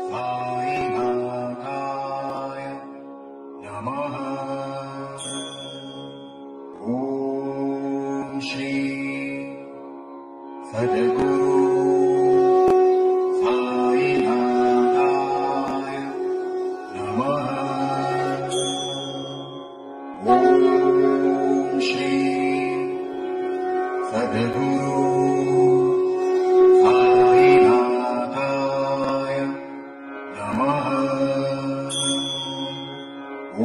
साईनाथाय नमः। ओम श्री सद्गुरु साईनाथाय नमः। ओम श्री सद्गुरु साईनाथाय नमः।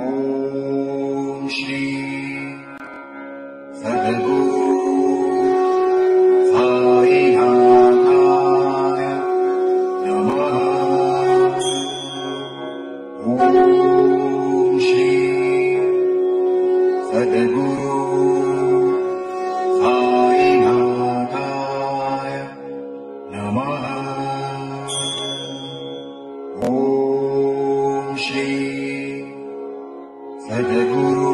ओम श्री सद्गुरु साईनाथाय नमः। ओम श्री सद्गुरु साईनाथाय नमः। ओम श्री सद्गुरु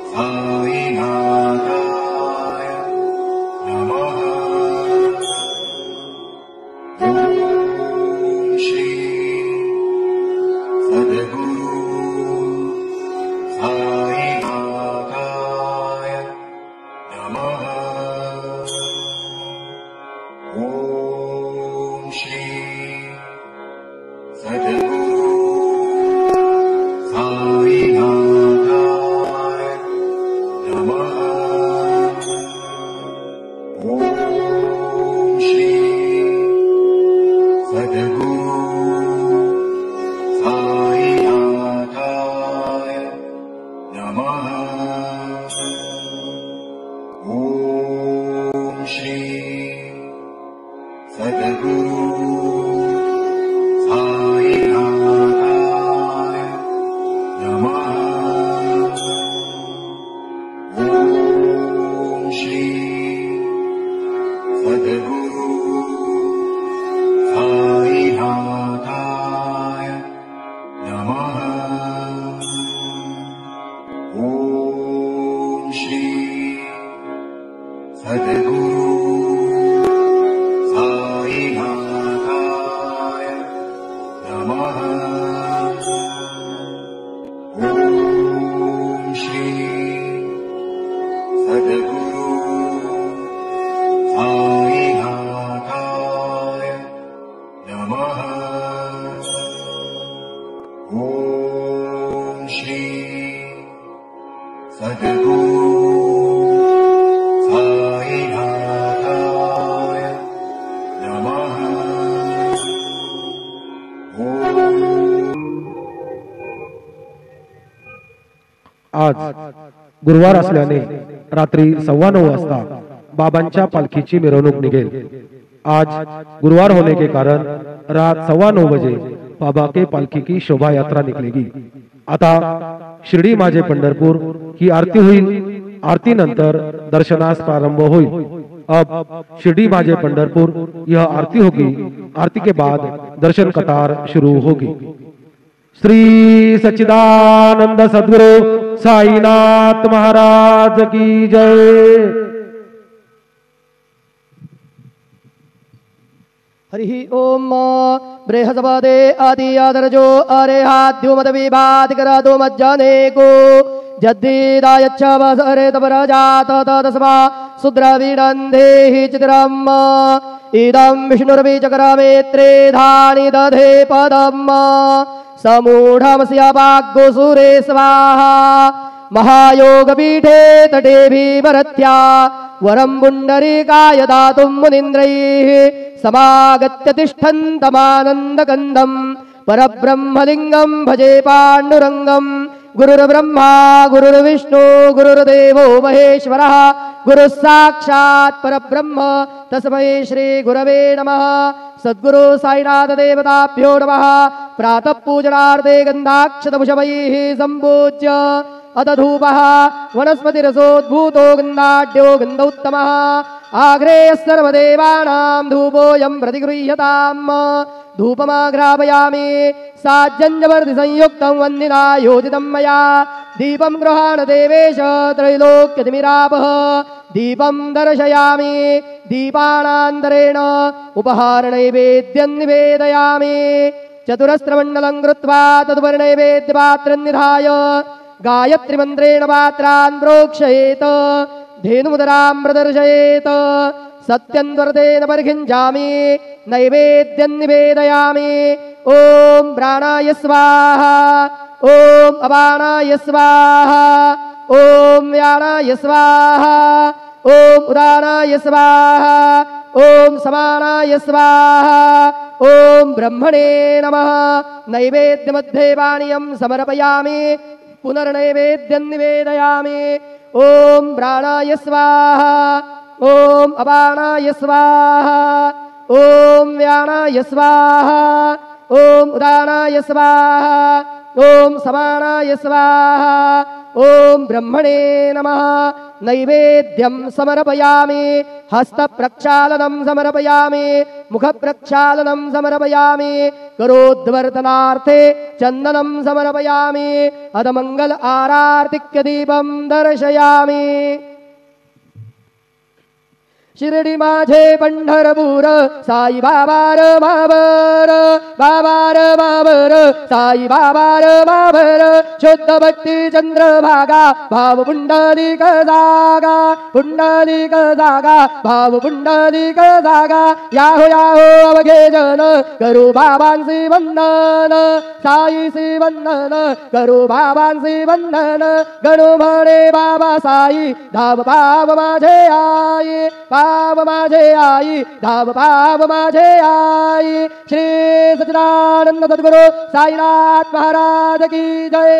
साईनाथाय नमः। ओम श्री सद्गुरु साईनाथाय नमः। ओम श्री सद्गुरु साईनाथाय नमः। ओम श्री सद्गुरु साईनाथाय नमः। ओम श्री सद्गुरु साईनाथाय नमः। ओम श्री सद्गुरु साईनाथाय नमः। ओम श्री सद्गुरु साईनाथाय नमः। ओम श्री सद्गुरु साईनाथाय नमः। ओम श्री सद्गुरु साईनाथाय नमः। आज गुरुवार असल्याने रात्री 9:15 वाजता बाबांच्या पालखीची मिरवणूक निघेल। आज गुरुवार होने के कारण रात 9:15 बजे बाबा के पालखी की शोभा यात्रा निकलेगी। आता शिर्डी माझे पंढरपुर की आरती हुई। आरती नंतर दर्शनास प्रारंभ हुई। अब शिर्डी माझे पंढरपुर यह आरती होगी। आरती के बाद दर्शन कतार शुरू होगी। श्री सच्चिदानंद सद्गुरु साईनाथ महाराज की जय। हरि ओम बृहस्पते आदि आदरजो अरेहाद्युमत विभातिकर दो मज्जने को जद्दीदायच्छ वसरे तपराजात तदस्मा सुद्रविडन्धेहि चित्रम् इदं विष्णुर्विचक्रमेत्रे धानि दधे पदम् समूढमस्य वाग्गोसुरे स्वाहा महायोगपीठे तटे भीमरथ्या वरं पुण्डरीकाय दातुं मुनीन्द्रैः समागत्य तिष्ठन्तमानन्दकन्दं परब्रह्मलिङ्गं भजे पाण्डुरङ्गं। गुरुर्ब्रह्मा गुरुर्विष्णु गुरुर्देवो महेश्वरः गुरुः साक्षात् परब्रह्म तस्मै श्री गुरवे नमः। सद्गुरु साईनाथ देवताभ्यो नमः। प्रातः पूजनार्थे गन्धाक्षतपुष्पैः सम्पूज्य अथ धूपः वनस्पतिरसोद्भूतो गन्धाढ्यो गन्धोत्तमः आग्रेयः सर्वदेवानां धूपोऽयं प्रतिगृह्यताम्। धूपमाघ्रापयामि साज्जन्यवर्तिसंयुक्तं वन्दिना योजितं मया दीपं गृहाण देवेश त्रैलोक्यतिमिरापः दीपं दर्शयामि दीपानान्तरेण उपहारनैवेद्यं निवेदयामि चतुरस्रमण्डलं कृत्वा तदुपरिनैवेद्यपात्रं निधाय गायत्रीमन्त्रेण पात्रान् प्रोक्षयेत् धेनुमुदरां प्रदर्शयेत् सत्यन्वरतेन परिखिञ्चामि नैवेद्यं निवेदयामि ॐ प्राणाय स्वाहा ॐ अपानाय स्वाहा ॐ व्यानाय स्वाहा ॐ उदानाय स्वाहा ॐ समानाय स्वाहा ॐ ब्रह्मणे नमः नैवेद्यमध्ये पानीयं समर्पयामि पुनर्नैवेद्यं निवेदयामि ॐ प्राणाय स्वाहा ॐ अपानाय स्वाहा ॐ व्यानाय स्वाहा ॐ उदानाय स्वाहा ॐ समानाय स्वाहा ॐ ब्रह्मणे नमः नैवेद्यं समर्पयामि हस्तप्रक्षालनं समर्पयामि मुखप्रक्षालनं समर्पयामि करोद्वर्तनार्थे चन्दनं समर्पयामि अधमङ्गल आरार्तिक्यदीपं दर्शयामि शिर्डी माझे पंढरपूर साई बाबार मावर बाबार मावर साई बाबार मावर शुद्ध भक्ती चंद्रभागा भाव पुंडलिक जागा भाव पुंडलिक जागा याहो याहो अवघे जन करू बाबांसी वंदन साईसी वंदन करू बाबांसी वंदन गणू म्हणे बाबा साई धाव पाव माझे आई पाव माझे आई धाव पाव माझे आई श्री सच्चिदानंद सद्गुरु साईनाथ महाराज की जय।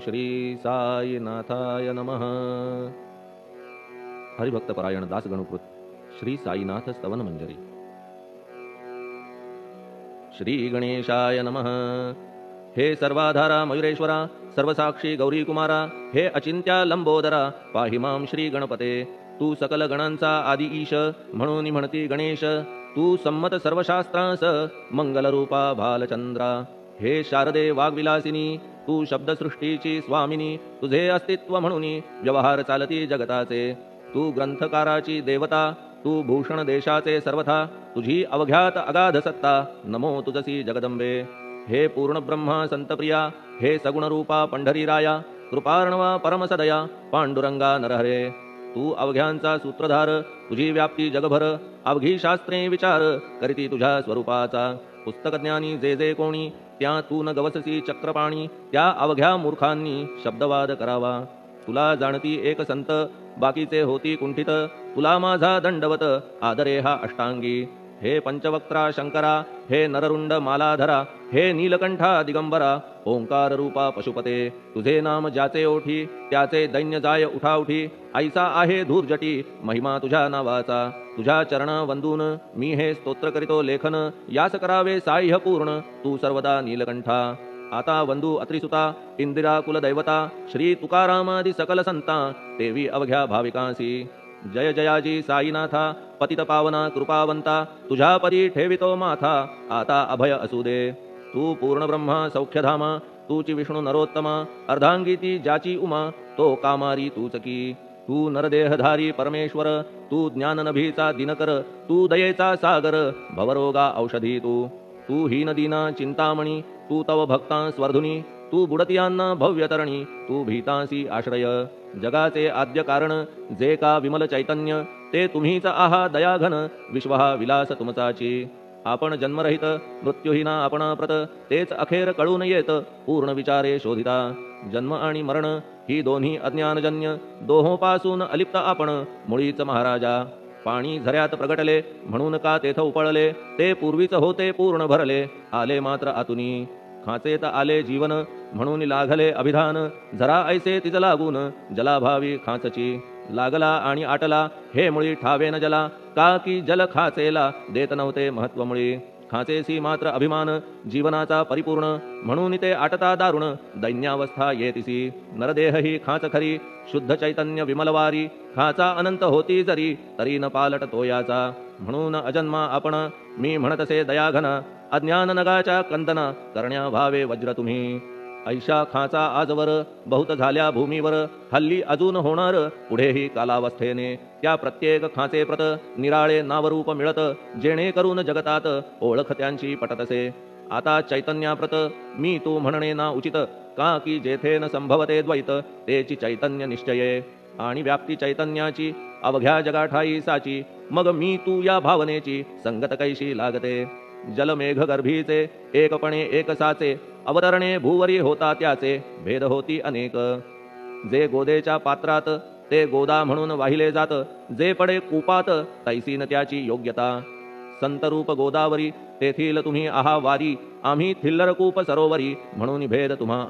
श्री साईनाथाय नमः। हरिभक्त परायण दास गणुकृत श्री साईनाथ स्तवन मंजरी। श्री गणेशाय नमः। हे सर्वाधारा मयुरेश्वरा सर्वसाक्षी गौरी कुमारा हे अचिंत्या लंबोदरा पाहि मां श्री गणपते। तू सकल गणांचा आदि ईश म्हणून म्हणती गणेश। तू संमत सर्वशास्त्रांस मंगलरूपा भालचंद्रा। हे शारदे वाग्विलासिनी तू शब्दसृष्टीची स्वामिनी। तुझे अस्तित्व म्हणून व्यवहार चालती जगताचे। तू ग्रंथकाराची देवता तू भूषण देशाचे सर्वथा। तुझी अवघ्यात अगाध सत्ता नमो तुझसी जगदंबे। हे पूर्ण ब्रह्मा संतप्रिया हे सगुण रूपा पंढरीराया। कृपार्णवा परमसदया पांडुरंगा नरहरे। तू अवघ्यांचा सूत्रधार तुझी व्याप्ती जगभर। अवघी शास्त्रे विचार करीती तुझ्या स्वरूपाचा। पुस्तकज्ञानी जे कोणी त्या तू न गवससी चक्रपाणी। त्या अवघ्या मूर्खांनी शब्दवाद करावा। तुला जाणती एक संत बाकीचे होती कुंठित। तुला माझा दंडवत आदरे हा अष्टांगी। हे पंचवक्त्रा शंकरा हे नररुंड मालाधरा हे नीलकंठा दिगंबरा ओंकार रूपा पशुपते। तुझे नाम ज्याचे ओठी त्याचे दैन्य जाय उठाउठी। ऐसा आहे धूर्जटी महिमा तुझ्या नावाचा। तुझ्या चरण वंदून मी हे स्तोत्र करीतो लेखन। यास करावे साह्य पूर्ण तू सर्वदा नीलकंठा। आता वंदू अत्रिसुता इंदिरा कुलदैवता। श्री तुकारामादि सकल संता देवी अवघ्या भाविकांसी। जय जयाजी साईनाथा पतित पावना कृपावंता। तुझ्या परी ठेवितो माथा आता अभय असू दे। तू पूर्ण ब्रह्मा सौख्यधामा तूची विष्णू नरोत्तमा। अर्धांगीती ज्याची उमा तो कामारी तूचकी। तू नरदेहधारी परमेश्वर तू ज्ञाननभीचा दिनकर। तू दयेचा सागर भवरोगा औषधी तू हीनदीना चिंतामणी। तू तव भक्तां स्वर्धुनी तू बुडतियांना भव्यतरणी। तू भीतांसी आश्रय जगाचे आद्य कारण। जे का विमल चैतन्य ते तुम्हीच आहा दयाघन। विश्वहा विलास तुमचाची आपण जन्मरहित मृत्यूहीना आपणाप्रत। तेच अखेर कळून येत पूर्ण विचारे शोधिता। जन्म आणि मरण ही दोन्ही अज्ञानजन्य दोहोपासून अलिप्त आपण मुळीच महाराजा। पाणी झऱ्यात प्रगटले म्हणून का तेथ उपळले। ते पूर्वीच होते पूर्ण भरले आले मात्र आतुनी। खाचेत आले जीवन म्हणून लागले अभिधान जरा ऐसे तिज लागून जलाभावी खाचची लागला आणि आटला हे मुळी ठावे न जला का की जल खाचेला देत नव्हते महत्व मुळी खाचेसी मात्र अभिमान जीवनाचा परिपूर्ण म्हणून ते आटता दारुण दैन्यावस्था येतिसी नरदेह ही खाच खरी शुद्ध चैतन्य विमलवारी खाचा अनंत होती जरी तरी न पालट तोयाचा म्हणून अजन्मा आपण मी म्हणतसे दयाघन अज्ञान नगाच्या कंदना करण्या भावे वज्र तुम्ही ऐशा खाचा आजवर बहुत झाल्या भूमीवर हल्ली अजून होणार पुढेही कालावस्थेने त्या प्रत्येक खाचे प्रत निराळे नावरूप मिळत जेणेकरून जगतात ओळख त्यांची पटतसे आता चैतन्याप्रत मी तू म्हणणे ना उचित का की जेथे न संभवते द्वैत तेची चैतन्य निश्चये आणि व्याप्ती चैतन्याची अवघ्या जगाठाई साची मग मी तू या भावनेची संगत कैशी लागते जलमेघ गर्भीचे एकपणे एकसाचे अवतरणे भूवरी होता त्याचे भेद होती अनेक जे गोदेच्या पात्रात ते गोदा म्हणून वाहिले जात जे पडे कूपात तैसीन त्याची योग्यता संतरूप गोदावरी तेथील तुम्ही आहा वारी आम्ही थिल्लर कूप सरोवरी म्हणून भेद तुम्हा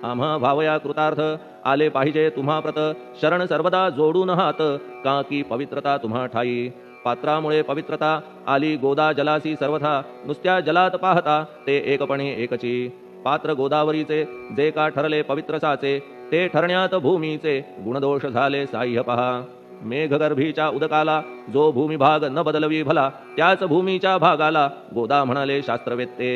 आम्हा भावया कृतार्थ आले पाहिजे तुम्हा प्रत शरण सर्वदा जोडून हात का की पवित्रता तुम्हा ठाई पात्रामुळे पवित्रता आली गोदा जलासी सर्वथा नुसत्या जलात पाहता ते एकपणे एकची पात्र गोदावरीचे जे का ठरले पवित्र साचे ते ठरण्यात भूमीचे गुणदोष झाले साह्य पहा मेघगर्भीच्या उदकाला जो भूमिभाग न बदलवी भला त्याच भूमीच्या भागाला गोदा म्हणाले शास्त्रवेत्ते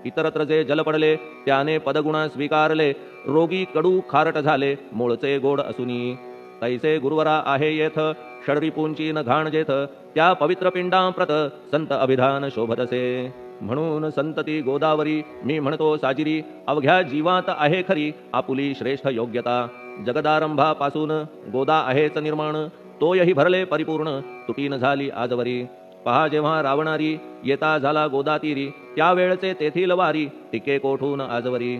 इतरत्र जे जल पडले त्याने पदगुण स्वीकारले रोगी कडू खारट झाले मूळचे गोड असुनी तैसे गुरुवरा आहे येथ षडरिपूंची न घाण जेथ त्या पवित्र पिंडांप्रत संत अभिधान शोभतसे म्हणून संतती गोदावरी मी म्हणतो साजिरी अवघ्या जीवात आहे खरी आपुली श्रेष्ठ योग्यता जगदारंभापासून गोदा आहेच निर्माण तोयही भरले परिपूर्ण तुटीन झाली आजवरी पहा जेव्हा रावणारी येता झाला गोदातीरी त्यावेळचे तेथील वारी टिके कोठून आजवरी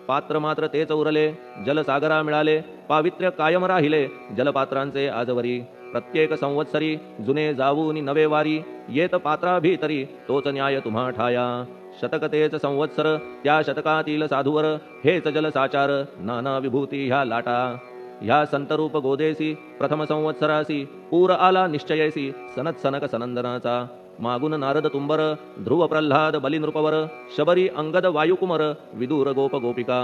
पात्र मात्र तेच उरले जलसागरा मिळाले पावित्र्य कायम राहिले जलपात्रांचे आजवरी प्रत्येक संवत्सरी जुने जाऊनी नवे वारी येत पात्रा भीतरी तोच न्याय तुम्हा ठाया शतक तेच संवत्सर त्या शतकातील साधूवर हेच जलसाचार नाना विभूती ह्या लाटा ह्या संतरूप गोदेसी प्रथम संवत्सरासी पूर आला निश्चयेसी सनत सनक सनंदनाचा मागून नारद तुंबर ध्रुव प्रल्हाद बलिनृपवर शबरी अंगद वायुकुमर विदूर गोप गोपिका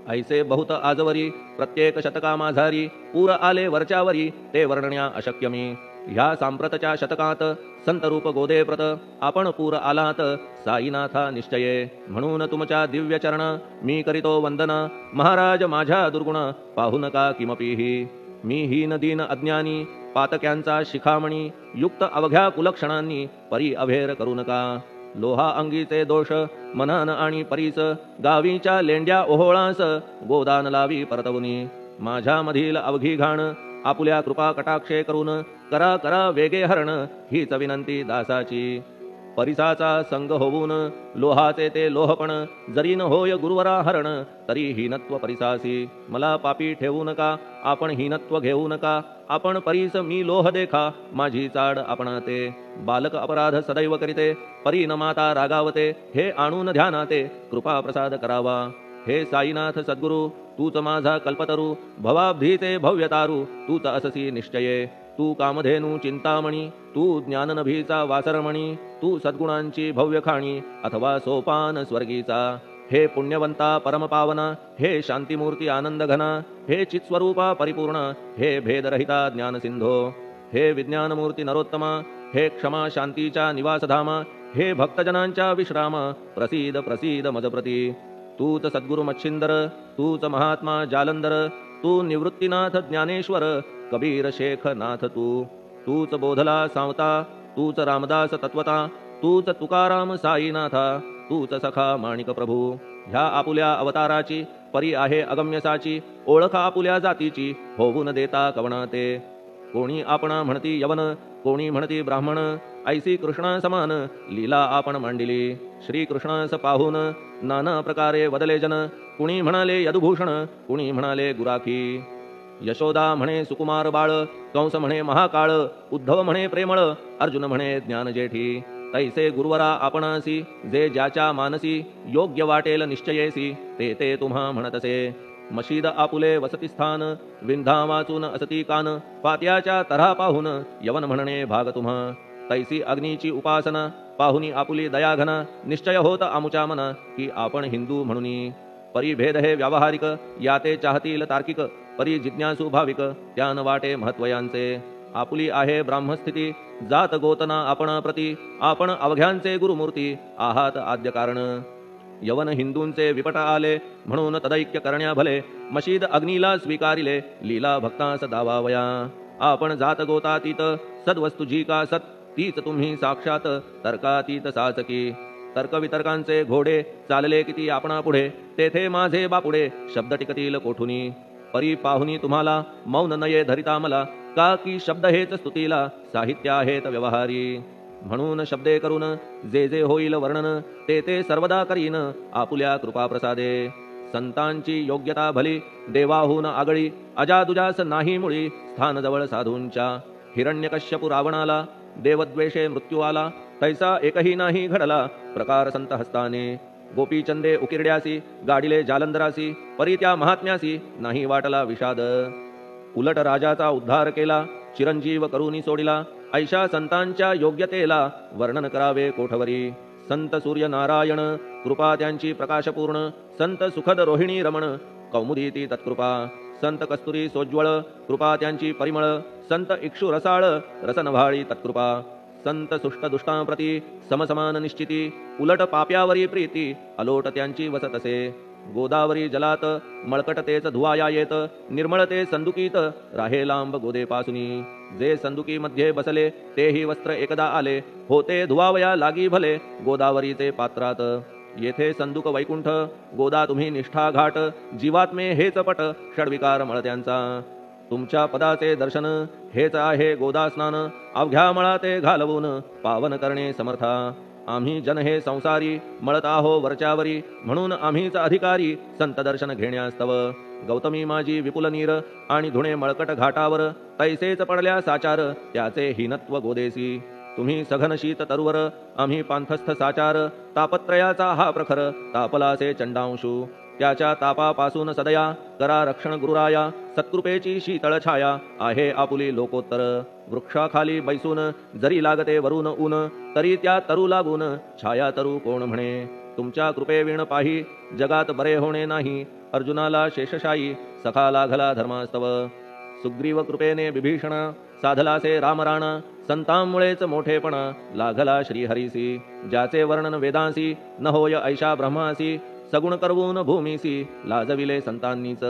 ऐसे बहुत आजवरी प्रत्येक शतका माझारी पूर आले वरच्यावरी ते वर्णण्या अशक्यमी ह्या सांप्रतच्या शतकात संतरूप गोदेप्रत आपण पूर आलात साईनाथा निश्चये म्हणून तुमच्या दिव्य चरण मी करीतो वंदन महाराज माझ्या दुर्गुण पाहू नका किमपीही मी हीन दीन अज्ञानी पातक्यांचा शिखामणी युक्त अवघ्या कुलक्षणांनी परी अभेर करू नका लोहा अंगीचे दोष मनन आणि परीस गावीच्या लेंड्या ओहोळास गोदान लावी परतवनी माझ्या मधील अवघी घाण आपुल्या कृपा कटाक्षे करून करा करा वेगे हरण हीच विनंती दासाची परिसाचा संग होऊन लोहाचे ते लोहपण जरी न होय गुरुवरा हरण तरी हीनत्व परिसासी मला पापी ठेवू नका आपण हीनत्व घेऊ नका आपण परीस मी लोह देखा माझी चाड आपणाते बालक अपराध सदैव करीते परी न माता रागावते हे आणून ध्यानाते कृपा प्रसाद करावा हे साईनाथ सद्गुरु तूच माझा कल्पतरू भवाब्धीचे भव्यतारू तूच अससी निश्चये तू कामधेनू चिंतामणी तू ज्ञाननभीचा वासरमणी तू सद्गुणांची भव्य खाणी अथवा सोपान स्वर्गीचा हे पुण्यवंता परमपावना हे शांतिमूर्ती आनंद घना हे चित्स्वरूपा परिपूर्ण हे भेदरहिता ज्ञानसिंधो हे विज्ञानमूर्ती नरोत्तमा हे क्षमा शांतीच्या निवासधामा हे भक्तजनांच्या विश्राम प्रसीद प्रसीद मजप्रती तूच सद्गुरु मच्छिंदर तूच महात्मा जालंधर तू निवृत्तीनाथ ज्ञानेश्वर कबीर शेख नाथ तूच बोधला सांवता तूच रामदास तत्वता तूच तुकाराम साईनाथा तूच सखा माणिक प्रभू ह्या आपुल्या अवताराची परी आहे अगम्यसाची ओळख आपुल्या जातीची होऊन देता कवणाते कोणी आपणा म्हणती यवन कोणी म्हणती ब्राह्मण ऐसी कृष्णा समान लीला आपण मांडिली श्रीकृष्णास पाहून नाना प्रकारे वदले जन कुणी म्हणाले यदुभूषण कुणी म्हणाले गुराखी यशोदा म्हणे सुकुमार बाळ कंस म्हणे महाकाळ उद्धव म्हणे प्रेमळ अर्जुन म्हणे ज्ञानजेठी तैसे गुरुवरा आपणासी जे ज्याच्या मानसी योग्य वाटेल निश्चयेसी ते ते तुम्हा म्हणतसे मशीद आपुले वसतिस्थान विंधा वाचून असती कान पात्याच्या तऱ्हा पाहून यवन म्हणणे भाग तुम्हा तैसी अग्नीची उपासना पाहुनी आपुली दयाघना निश्चय होत आमुच्या मना की आपण हिंदू म्हणून परिभेद हे व्यावहारिक याते चाहतील तार्किक परी जिज्ञासू भाविक त्यान वाटे महत्वयांचे आपुली आहे ब्राह्मस्थिती जात गोतना आपण प्रती आपण अवघ्यांचे गुरुमूर्ती आहात आद्य कारण यवन हिंदूंचे विपट आले म्हणून तदैक्य करण्या भले मशीद अग्नीला स्वीकारिले लीला भक्तास दावावया आपण जात गोतातीत सद्वस्तु जी का सत तीच तुम्ही साक्षात तर्कातीत साचकी तर्कवितर्कांचे घोडे चालले किती आपणा पुढे तेथे माझे बापुडे शब्द टिकतील कोठुनी परी पाहुनी तुम्हाला मौन नये धरिता मला का की शब्द हेच स्तुतीला साहित्य आहेत व्यवहारी म्हणून शब्दे करून जे जे होईल वर्णन ते ते सर्वदा करीन आपुल्या कृपा प्रसादे संतांची योग्यता भली देवाहून आगळी अजादुजास नाही मुळी स्थान जवळ साधूंच्या हिरण्यकश्यपु रावणाला देवद्वेषे मृत्यू आला तैसा एकही नाही घडला प्रकार संत हस्ताने गोपीचंदे उकिरड्यासी गाडिले जालंधरासी परी त्या महात्म्यासी नाही वाटला विषाद उलट राजाचा उद्धार केला चिरंजीव करूनी सोडिला ऐशा संतांच्या योग्यतेला वर्णन करावे कोठवरी संत सूर्य नारायण कृपा त्यांची प्रकाशपूर्ण संत सुखद रोहिणी रमण कौमुदी ती तत्कृपा संत कस्तुरी सोज्वळ कृपा त्यांची परिमळ संत इक्षु रसाळ रसनभाळी तत्कृपा संत सुष्ट दुष्टांप्रती समसमान निश्चिती उलट पाप्यावरी प्रीती अलोट त्यांची वसत असे गोदावरी जलात मळकट तेच धुवाया येत निर्मळते संदुकीत राहे लांब गोदेपासुनी जे संदुकी मध्ये बसले तेही वस्त्र एकदा आले होते धुवावया लागी भले गोदावरीचे पात्रात येथे संदुक वैकुंठ गोदा तुम्ही निष्ठा घाट जीवात्मे हेच पट षडविकार मळत्यांचा तुमच्या पदाचे दर्शन हेच आहे गोदा स्नान अवघ्या मळाते घालवून पावन करणे समर्था आम्ही जन हे संसारी मळत आहो वरच्यावरी म्हणून आम्हीच अधिकारी संत दर्शन घेण्यास्तव गौतमी माझी विपुल नीर आणि धुणे मळकट घाटावर तैसेच पडल्या साचार त्याचे हीनत्व गोदेसी तुम्ही सघन शीत तरुवर आम्ही पांथस्थ साचार तापत्रयाचा हा प्रखर तापलासे चंडांशू त्याच्या तापापासून सदया करा रक्षण गुरुराया सत्कृपेची शीतळ छाया आहे आपुली लोकोत्तर वृक्षाखाली बैसून जरी लागते वरून ऊन तरी त्या तरू लागून छाया तरू कोण म्हणे तुमच्या कृपेविण पाही जगात बरे होणे नाही अर्जुनाला शेषशायी सखा लागला धर्मास्तव सुग्रीव कृपेने विभीषण साधलासे रामराणा संतांमुळेच मोठेपणा लागला श्रीहरीसी ज्याचे वर्णन वेदांसी न होय ऐशा ब्रह्मासी सगुण करवून भूमीसी लाजविले संतांनीच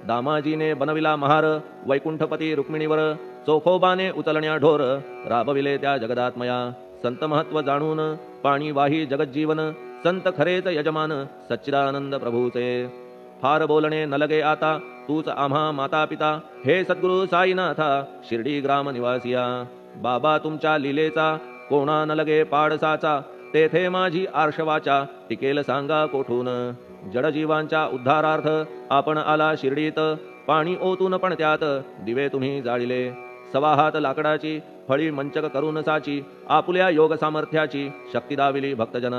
दामाजीने बनविला महार वैकुंठपती रुक्मिणीवर चोखोबाने उचलण्या ढोर राबविले त्या जगदात्मया संत महत्व जाणून पाणी वाही जगज्जीवन संत खरेच यजमान सच्चिदानंद प्रभूचे फार बोलणे न लगे आता तूच आम्हा माता पिता हे सद्गुरु साईनाथा शिर्डी ग्राम निवासिया बाबा तुमच्या लीलेचा कोणा न लगे पाडसाचा तेथे माझी आर्षवाचा टिकेल सांगा कोठून जडजीवांच्या उद्धारार्थ आपण आला शिर्डीत पाणी ओतून पण त्यात दिवे तुम्ही जाळिले सवा हात लाकडाची फळी मंचक करून साची आपुल्या योग सामर्थ्याची शक्ती दाविली भक्तजन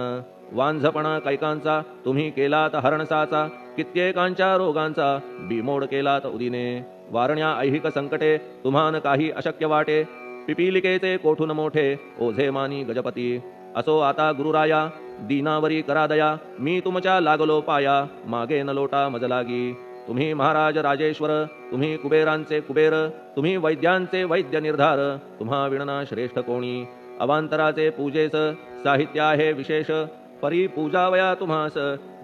वांझपणा कैकांचा तुम्ही केलात हरणसाचा कित्येकांच्या रोगांचा बिमोड केलात उदिने वारण्या ऐहिक संकटे तुम्हान काही अशक्य वाटे पिपीलिकेचे कोठून मोठे ओझे मानी गजपती असो आता गुरुराया दीनावरी करा दया मी तुमच्या लागलो पाया मागे न लोटा मजलागी तुम्ही महाराज राजेश्वर तुम्ही कुबेरांचे कुबेर तुम्ही वैद्यांचे वैद्य निर्धार तुम्हा विणना श्रेष्ठ कोणी अवांतराचे पूजेस साहित्य आहे विशेष परी पूजावया तुम्हास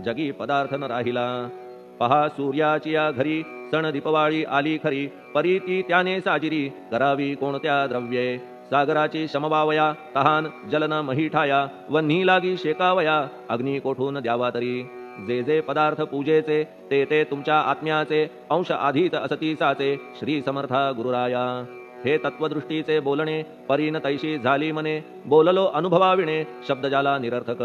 जगी पदार्थ न राहिला पहा सूर्याची या घरी सण दीपवाळी आली खरी परी ती त्याने साजिरी करावी कोणत्या द्रव्ये सागराची शमवावया तहान जलन मही ठाया वन्ही लागी शेकावया अग्नी कोठून द्यावा तरी जे जे पदार्थ पूजेचे ते ते तुमच्या आत्म्याचे अंश आधीत असतीसाचे श्री समर्था गुरुराया हे तत्वदृष्टीचे बोलणे परीन तैशी झाली मने बोललो अनुभवाविणे शब्द जाला निरर्थक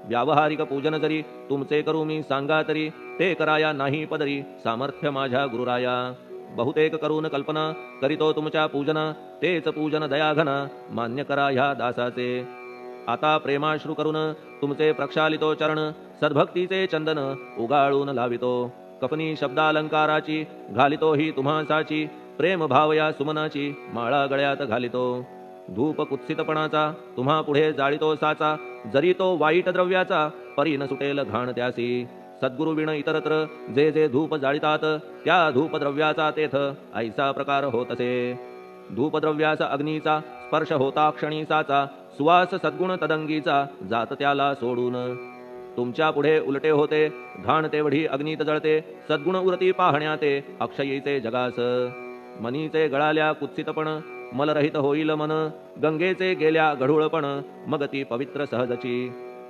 व्यावहारिक पूजन जरी तुमचे करू मी सांगा तरी ते कराया नाही पदरी सामर्थ्य माझ्या गुरुराया बहुतेक करून कल्पना करीतो तुमच्या पूजना तेच पूजन दयाघना मान्य करा ह्या दासाचे आता प्रेमाश्रू करून तुमचे प्रक्षालितो चरण सद्भक्तीचे चंदन उगाळून लावितो. कफनी शब्दालंकाराची घालितो ही तुम्हासाची प्रेम भाव या सुमनाची माळा गळ्यात घालितो. धूप कुत्सितपणाचा तुम्हा पुढे जाळितो साचा जरी तो वाईट द्रव्याचा परी न सुटेल घाण त्यासी. सद्गुरु विण इतरत्र जे जे धूप जाळितात त्या धूपद्रव्याचा तेथ ऐसा प्रकार होत असे. धूपद्रव्याचा अग्नीचा स्पर्श होता क्षणी साचा सुवास सद्गुण तदंगीचा जात त्याला सोडून. तुमच्या पुढे उलटे होते घाण तेवढी अग्नीत जळते सद्गुण उरती पाहण्याते अक्षयीचे जगास. मनीचे गळाल्या कुत्सितपण मलरहित होईल मन गंगेचे गेल्या गढूळपण मग ती पवित्र सहजची.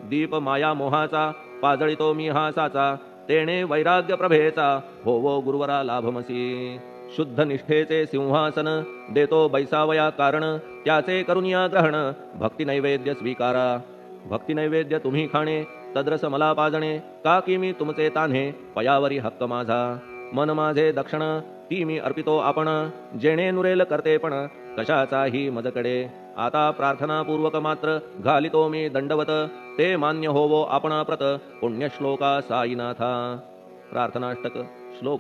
दीप माया मोहाचा पाजळितो मी हा साचा तेणे वैराग्य प्रभेचा होवो गुरुवरा लाभमसी. शुद्ध निष्ठेचे सिंहासन देतो बैसावया कारण त्याचे करुनिया ग्रहण भक्ती नैवेद्य स्वीकारा. भक्ती नैवेद्य तुम्ही खाणे तद्रस मला पाजणे का की मी तुमचे तान्हे पयावरी हक्क माझा. मन माझे दक्षिण ती मी अर्पितो आपण जेणे नुरेल करते पण कशाचाही मजकडे. आता प्रार्थनापूर्वक मात्र घालितो मी दंडवत ते मान्य होवो आपण प्रत पुण्यश्लोका साईनाथा. प्रार्थनाष्टक श्लोक.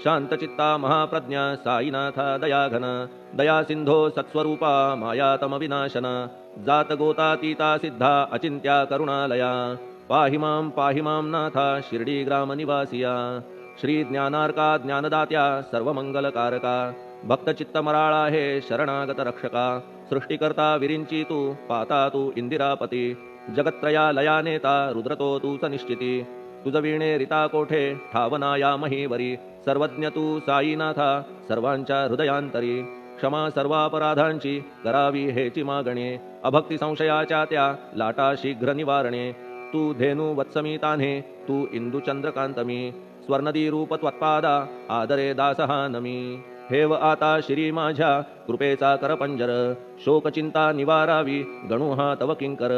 शांतचित्ता महाप्रज्ञा साईनाथा दयाघन दया सिंधो सत्स्वरूपा मायातम विनाशन जात गोतातीता सिद्धा अचिंत्या करुणालया पाहि मां नाथा शिर्डी ग्राम निवासिया. श्री ज्ञानार्का ज्ञानदात्या सर्वमंगलकारका भक्तचित्त मराळा हे शरणागत रक्षका. सृष्टिकर्ता विरिंची तू पाता तू इंदिरापती जगत्त्रया लया नेता रुद्रतो तूच निश्चिती. तुझ वीणे रिता कोठे ठावना या महीवरी सर्वज्ञ तू साईनाथा सर्वांच्या हृदयांतरी. क्षमा सर्वापराधांची करावी हेची मागणे अभक्ती संशयाच्या त्या लाटा शीघ्र निवारणे. तू धेनू वत्समी तान्हे तू इंदू चंद्रकांतमी स्वर्णदी रूप त्वत्पादा आदरे दासहा नमी. ठेव आता श्री माझ्या कृपेचा करपंजर शोकचिंता निवारावी गणू हा तव किंकर.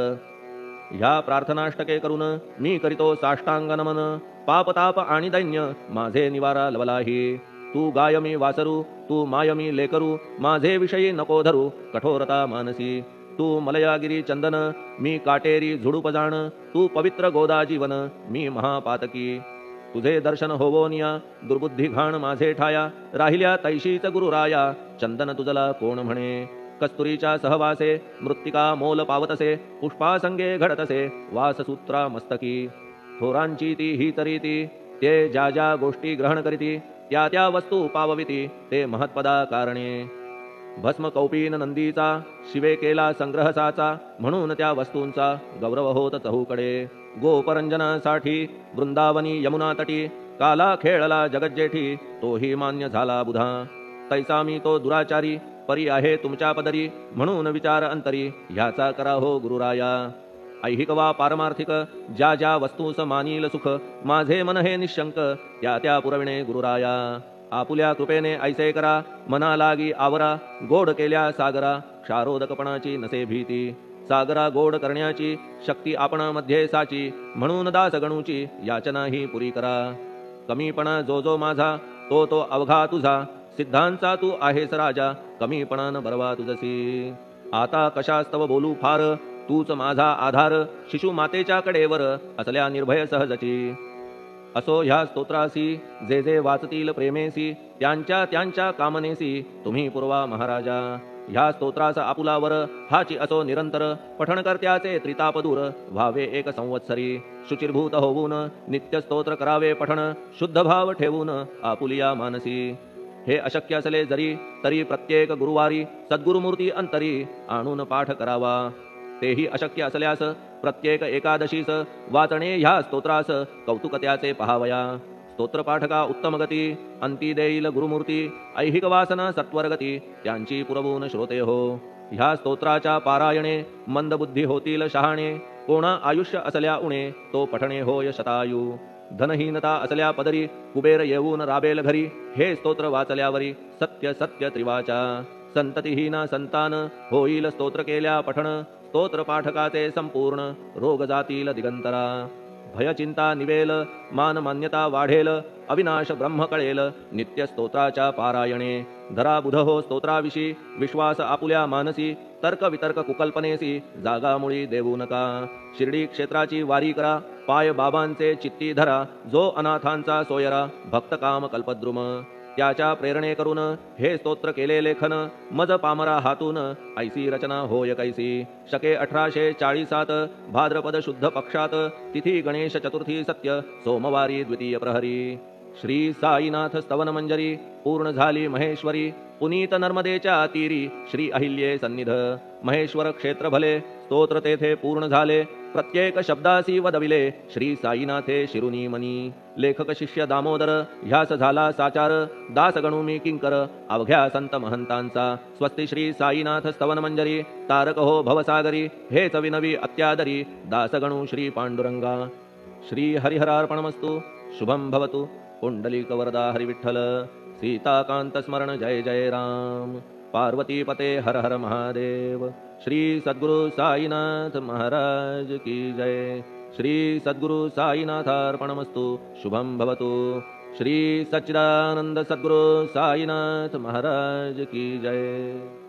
ह्या प्रार्थनाष्टके करून मी करीतो साष्टांग नमन पापताप आणि दैन्य माझे निवारा लवलाही. तू गाय मी वासरू तू माय मी लेकरू माझे विषयी नको धरू कठोरता मानसी. तू मलयागिरी चंदन मी काटेरी झुडूप जाण तू पवित्र गोदा जीवन मी महापातकी. तुझे दर्शन होवोनिया दुर्बुद्धी घाण माझे ठाया राहिल्या तैशीच गुरुराया चंदन तुझला कोण म्हणे. कस्तुरीच्या सहवासे मृत्तिका मोल पावतसे पुष्पासंगे घडतसे वाससूत्रा मस्तकी. थोरांची ती ही तरीती ते ज्या ज्या गोष्टी ग्रहण करीती त्या त्या वस्तू पावविती ते महत्पदा कारणे. भस्म कौपीन नंदीचा शिवे केला संग्रह साचा म्हणून त्या वस्तूंचा गौरव होत चहूकडे. गोपरंजनासाठी वृंदावनी यमुना तटी काला खेळला जगज्जेठी तोही मान्य झाला बुधा. तैसा मी तो दुराचारी परी आहे तुमच्या पदरी म्हणून विचार अंतरी ह्याचा करा हो गुरुराया. ऐहिक वा पारमार्थिक ज्या ज्या वस्तूस मानील सुख माझे मन हे निशंक त्या त्या पुरविणे गुरुराया. आपुल्या कृपेने ऐसे करा मना लागी आवरा गोड केल्या सागरा क्षारोदकपणाची नसे भीती. सागरा गोड करण्याची शक्ती आपणामध्ये साची म्हणून दास गणूची याचना ही पुरी करा. कमीपणा जो जो माझा तो तो अवघा तुझा सिद्धांचा तू आहेस राजा कमीपणान बरवा तुझसी. आता कशास्तव बोलू फार तूच माझा आधार शिशु मातेच्या कडेवर असल्या निर्भय सहजची. असो ह्या स्तोत्रासी जे जे वाचतील प्रेमेसी त्यांच्या त्यांच्या कामनेसी तुम्ही पुरवा महाराजा. ह्या स्तोत्रास आपुलावर हाची असो निरंतर पठण करत्याचे त्रिताप दूर व्हावे एक संवत्सरी. शुचिर्भूत होऊन नित्य स्तोत्र करावे पठण शुद्ध भाव ठेवून आपुलिया मानसी. हे अशक्य असले जरी तरी प्रत्येक गुरुवारी सद्गुरुमूर्ती अंतरी आणून पाठ करावा. तेही अशक्य असल्यास प्रत्येक एकादशीस वाचणे ह्या स्तोत्रास कौतुक त्याचे पहावया. स्तोत्रपाठका उत्तम गती अंती देईल गुरुमूर्ती ऐहिक वासना सत्वरगती त्यांची पुरवून श्रोते हो. ह्या स्तोत्राच्या पारायणे मंदबुद्धी होतील शहाणे कोणा आयुष्य असल्या उणे तो पठणे होय शतायू. धनहीनता असल्या पदरी कुबेर येऊन राबेल घरी हे स्तोत्र वाचल्यावरी सत्य सत्य त्रिवाचा. संततिहीना संतान होईल स्तोत्र केल्या पठण स्तोत्र पाठकाचे संपूर्ण रोग जातील दिगंतरा. भयचिंता निवेल मान मान्यता वाढेल अविनाश ब्रह्म कळेल नित्य स्तोत्राच्या पारायणे धरा बुध हो स्तोत्राविषयी विश्वास आपुल्या मानसी तर्क वितर्क कुकल्पनेसी जागा मुळी देऊ नका शिर्डी क्षेत्राची वारी करा पाय बाबांचे चित्ती धरा जो अनाथांचा सोयरा भक्त काम कल्पद्रुम त्याच्या प्रेरणे करून हे स्तोत्र केले लेखन मज पामरा हातून ऐसी रचना होय कैसी शके 1847 भाद्रपद शुद्ध पक्षात तिथी गणेश चतुर्थी सत्य सोमवारी द्वितीय प्रहरी श्री साईनाथ स्तवन मंजरी पूर्ण झाली महेश्वरी पुनीत नर्मदेच्या तीरी श्री अहिल्ये सन्निध महेश्वर क्षेत्र भले स्तोत्र तेथे पूर्ण झाले प्रत्येक शब्दासी वदविले श्री साईनाथे शिरुनी मनी लेखक शिष्य दामोदर ह्यास झाला साचार दास गणू मी किंकर अवघ्या संत महंतांचा स्वस्ति श्री साईनाथ स्तवन मंजरी तारक हो भवसागरी हेच विनवी अत्यादरी दास गणू श्री पांडुरंगा श्री हरिहरार्पणमस्तु शुभम भवतु पुंडलिक वरदा हरिविठ्ठल सीताकांत स्मरण जय जय राम पार्वती पते हर हर महादेव श्री सद्गुरु साईनाथ महाराज की जय श्री सद्गुरु साईनाथार्पणमस्तु शुभम भवतु श्री सच्चिदानंद सद्गुरु साईनाथ महाराज की जय।